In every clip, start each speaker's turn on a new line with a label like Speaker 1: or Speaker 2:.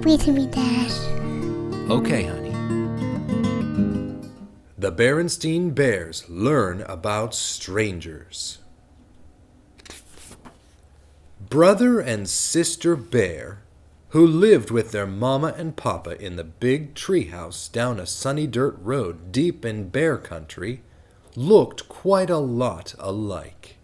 Speaker 1: me to me, Dad.
Speaker 2: Okay, honey. The Berenstain Bears learn about strangers. Brother and Sister Bear, who lived with their mama and papa in the big treehouse down a sunny dirt road deep in bear country, looked quite a lot alike.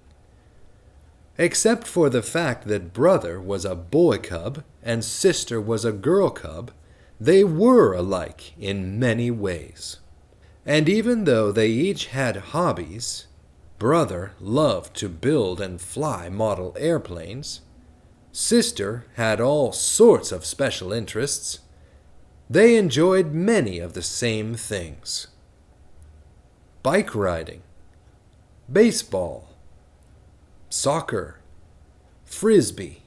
Speaker 2: Except for the fact that brother was a boy cub and sister was a girl cub, they were alike in many ways. And even though they each had hobbies, brother loved to build and fly model airplanes, sister had all sorts of special interests, they enjoyed many of the same things. Bike riding, baseball, soccer, frisbee,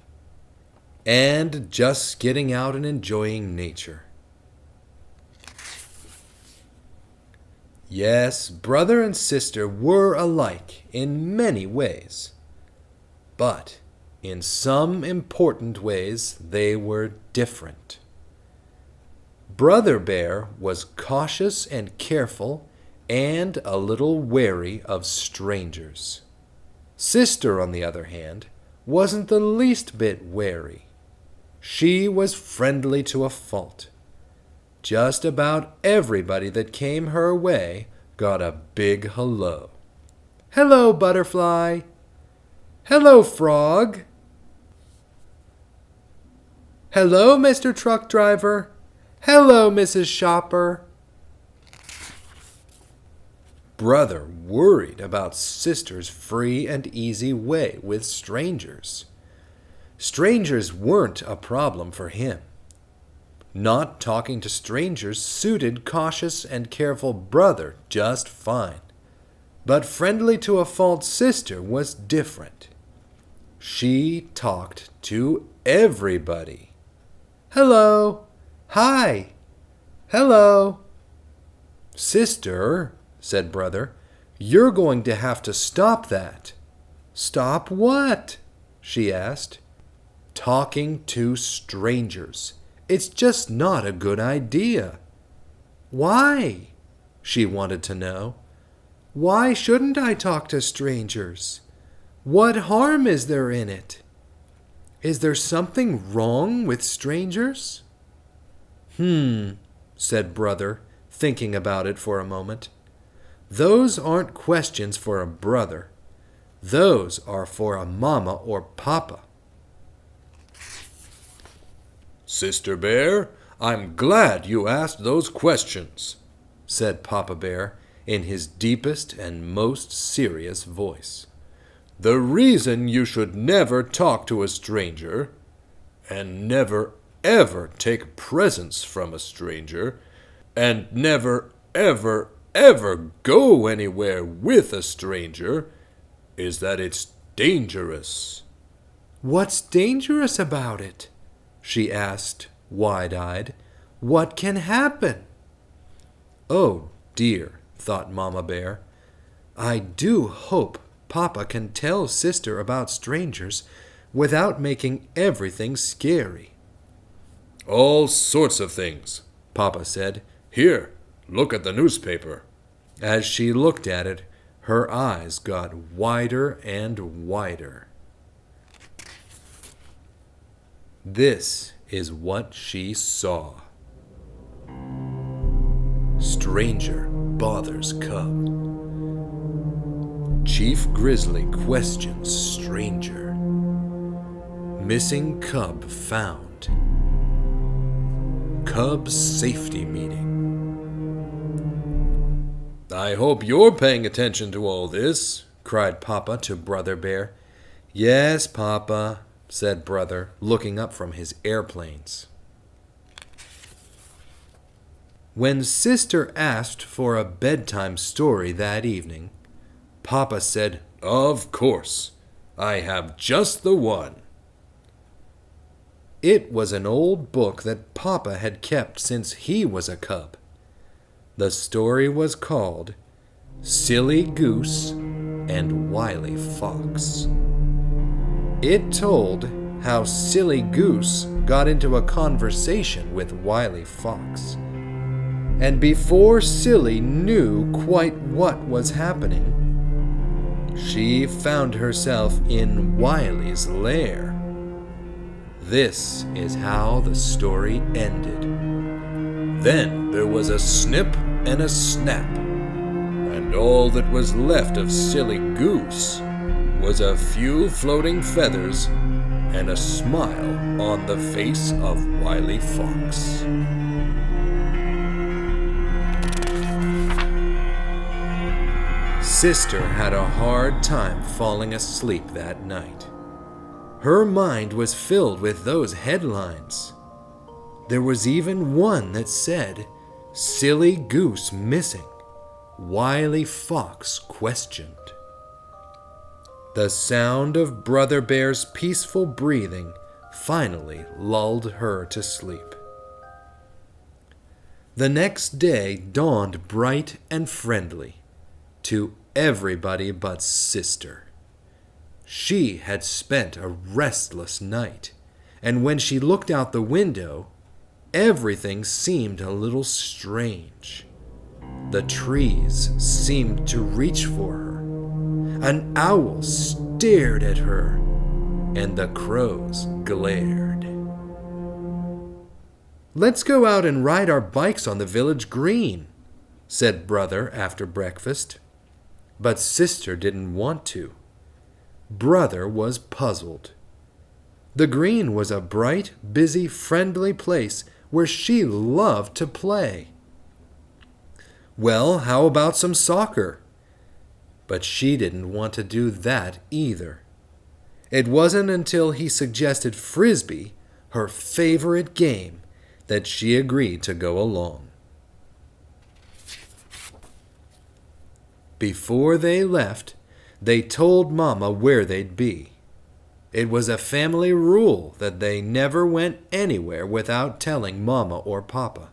Speaker 2: and just getting out and enjoying nature. Yes, brother and sister were alike in many ways, but in some important ways they were different. Brother Bear was cautious and careful and a little wary of strangers. Sister, on the other hand, wasn't the least bit wary. She was friendly to a fault. Just about everybody that came her way got a big hello. Hello, butterfly. Hello, frog. Hello, Mr. Truck Driver. Hello, Mrs. Shopper. Brother worried about sister's free and easy way with strangers. Strangers weren't a problem for him. Not talking to strangers suited cautious and careful brother just fine. But friendly to a fault sister was different. She talked to everybody. Hello. Hi. Hello. Sister, said brother, you're going to have to stop that. Stop what? She asked. Talking to strangers. It's just not a good idea. Why? She wanted to know. Why shouldn't I talk to strangers? What harm is there in it? Is there something wrong with strangers? Said brother, thinking about it for a moment. Those aren't questions for a brother. Those are for a mama or papa. Sister Bear, I'm glad you asked those questions, said Papa Bear in his deepest and most serious voice. The reason you should never talk to a stranger, and never ever take presents from a stranger, and never ever go anywhere with a stranger, is that it's dangerous. What's dangerous about it? She asked, wide-eyed. What can happen? Oh, dear, thought Mama Bear. I do hope Papa can tell Sister about strangers without making everything scary. All sorts of things, Papa said. Here, look at the newspaper. As she looked at it, her eyes got wider and wider. This is what she saw. Stranger bothers cub. Chief Grizzly questions stranger. Missing cub found. Cub safety meeting. I hope you're paying attention to all this, cried Papa to Brother Bear. Yes, Papa, said Brother, looking up from his airplanes. When Sister asked for a bedtime story that evening, Papa said, Of course, I have just the one. It was an old book that Papa had kept since he was a cub. The story was called Silly Goose and Wily Fox. It told how Silly Goose got into a conversation with Wily Fox. And before Silly knew quite what was happening, she found herself in Wily's lair. This is how the story ended. Then there was a snip and a snap, and all that was left of Silly Goose was a few floating feathers and a smile on the face of Wily Fox. Sister had a hard time falling asleep that night. Her mind was filled with those headlines. There was even one that said, "Silly Goose missing. Wily Fox questioned." The sound of Brother Bear's peaceful breathing finally lulled her to sleep. The next day dawned bright and friendly to everybody but Sister. She had spent a restless night, and when she looked out the window, everything seemed a little strange. The trees seemed to reach for her. An owl stared at her, and the crows glared. "Let's go out and ride our bikes on the village green," said Brother after breakfast. But Sister didn't want to. Brother was puzzled. The green was a bright, busy, friendly place where she loved to play. Well, how about some soccer? But she didn't want to do that either. It wasn't until he suggested Frisbee, her favorite game, that she agreed to go along. Before they left, they told Mama where they'd be. It was a family rule that they never went anywhere without telling Mama or Papa.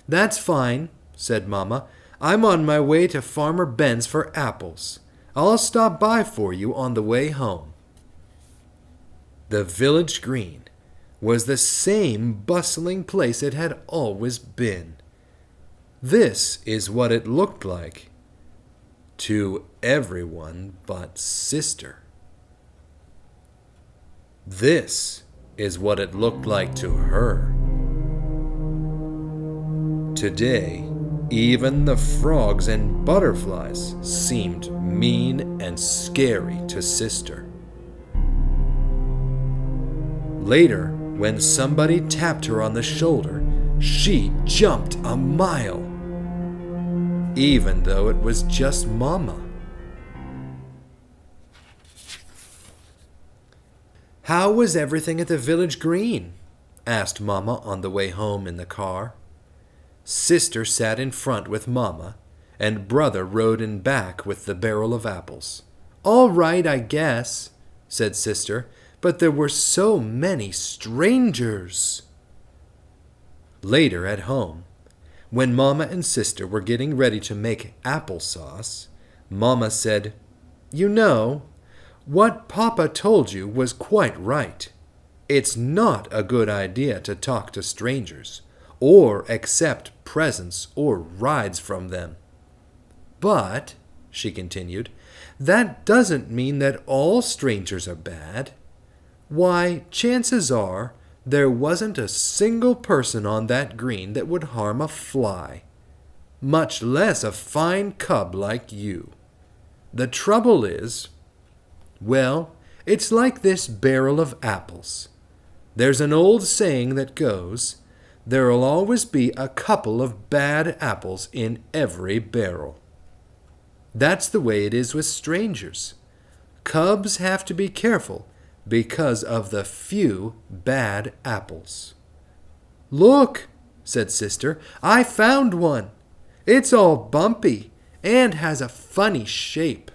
Speaker 2: "That's fine," said Mama. "I'm on my way to Farmer Ben's for apples. I'll stop by for you on the way home." The village green was the same bustling place it had always been. This is what it looked like to everyone but Sister. This is what it looked like to her. Today, even the frogs and butterflies seemed mean and scary to Sister. Later, when somebody tapped her on the shoulder, she jumped a mile, even though it was just Mama. "How was everything at the village green?" asked Mama on the way home in the car. Sister sat in front with Mama, and Brother rode in back with the barrel of apples. "All right, I guess," said Sister, "but there were so many strangers." Later at home, when Mama and Sister were getting ready to make applesauce, Mama said, "You know, what Papa told you was quite right. It's not a good idea to talk to strangers, or accept presents or rides from them. But," she continued, "that doesn't mean that all strangers are bad. Why, chances are there wasn't a single person on that green that would harm a fly, much less a fine cub like you. The trouble is, well, it's like this barrel of apples. There's an old saying that goes, 'There'll always be a couple of bad apples in every barrel.' That's the way it is with strangers. Cubs have to be careful because of the few bad apples." "Look," said Sister, "I found one. It's all bumpy and has a funny shape."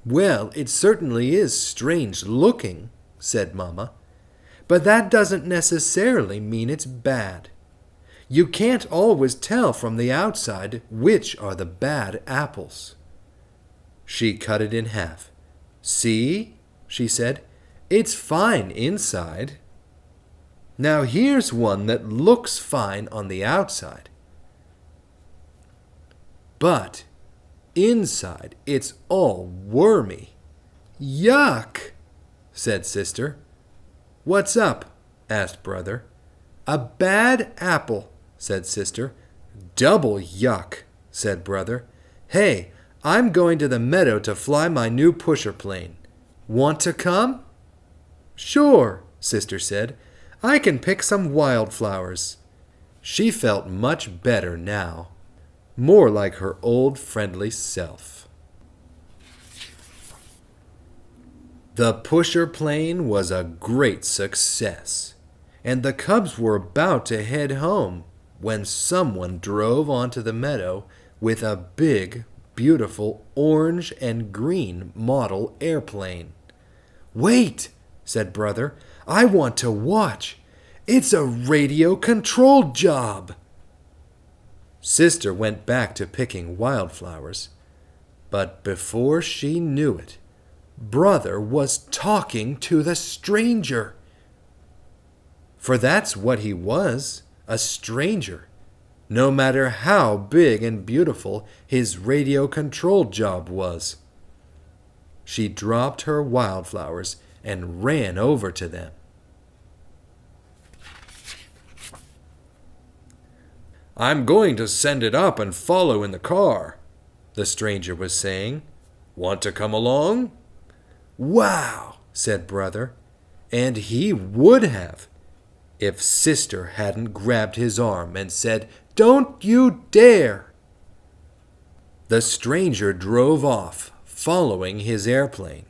Speaker 2: "Well, it certainly is strange looking," said Mama, "but that doesn't necessarily mean it's bad. You can't always tell from the outside which are the bad apples." She cut it in half, See, she said, it's fine inside. Now here's one that looks fine on the outside. But inside it's all wormy. Yuck, said Sister. What's up? Asked Brother. A bad apple, said Sister. Double yuck, said Brother. Hey, I'm going to the meadow to fly my new pusher plane. Want to come? Sure, Sister said. I can pick some wildflowers. She felt much better now, more like her old friendly self. The pusher plane was a great success, and the cubs were about to head home when someone drove onto the meadow with a big, beautiful orange and green model airplane. Wait, said Brother, I want to watch. It's a radio-controlled job. Sister went back to picking wildflowers, but before she knew it, Brother was talking to the stranger. For that's what he was, a stranger, no matter how big and beautiful his radio-controlled job was. She dropped her wildflowers and ran over to them. I'm going to send it up and follow in the car, the stranger was saying. Want to come along? Wow, said Brother, and he would have, if Sister hadn't grabbed his arm and said, Don't you dare! The stranger drove off, following his airplane,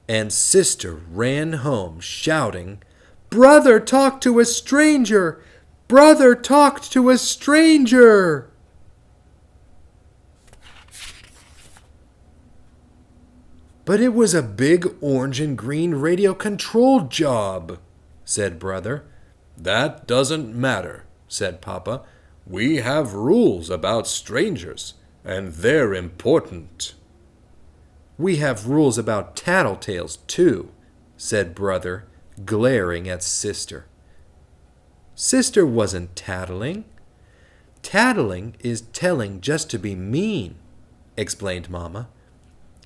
Speaker 2: and Sister ran home shouting, Brother talked to a stranger! Brother talked to a stranger! But it was a big orange and green radio-controlled job, said Brother. That doesn't matter, said Papa. We have rules about strangers, and they're important. We have rules about tattletales, too, said Brother, glaring at Sister. Sister wasn't tattling. Tattling is telling just to be mean, explained Mama.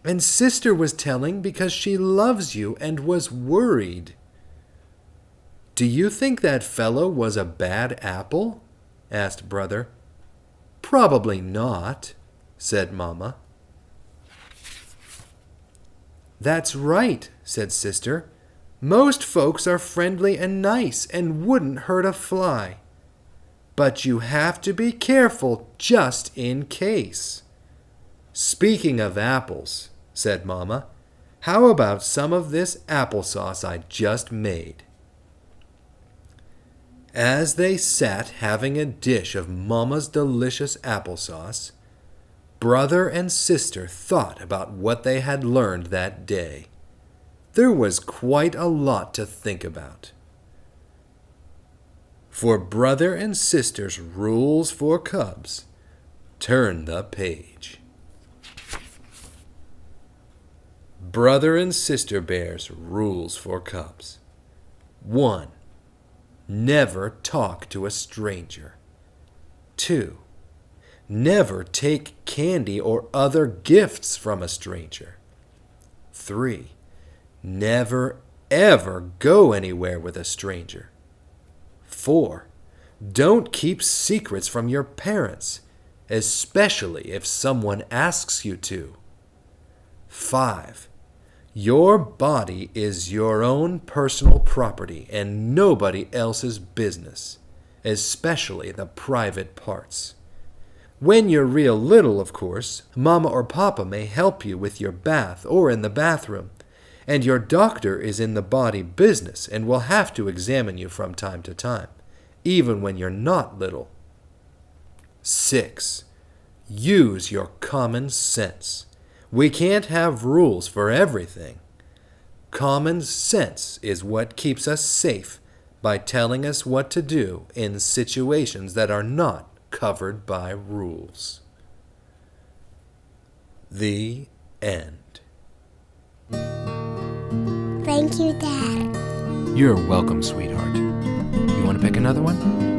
Speaker 2: And Sister was telling because she loves you and was worried. Do you think that fellow was a bad apple? Asked Brother. Probably not, said Mama. That's right, said Sister. Most folks are friendly and nice and wouldn't hurt a fly. But you have to be careful just in case. Speaking of apples, said Mama, how about some of this applesauce I just made? As they sat having a dish of Mama's delicious applesauce, Brother and Sister thought about what they had learned that day. There was quite a lot to think about. For Brother and Sister's rules for cubs, turn the page. Brother and Sister Bear's rules for cubs. 1. Never talk to a stranger. 2. Never take candy or other gifts from a stranger. 3. Never, ever go anywhere with a stranger. 4. Don't keep secrets from your parents, especially if someone asks you to. 5. Your body is your own personal property and nobody else's business, especially the private parts. When you're real little, of course, Mama or Papa may help you with your bath or in the bathroom, and your doctor is in the body business and will have to examine you from time to time, even when you're not little. 6. Use your common sense. We can't have rules for everything. Common sense is what keeps us safe by telling us what to do in situations that are not covered by rules. The end.
Speaker 1: Thank you, Dad.
Speaker 2: You're welcome, sweetheart. You want to pick another one?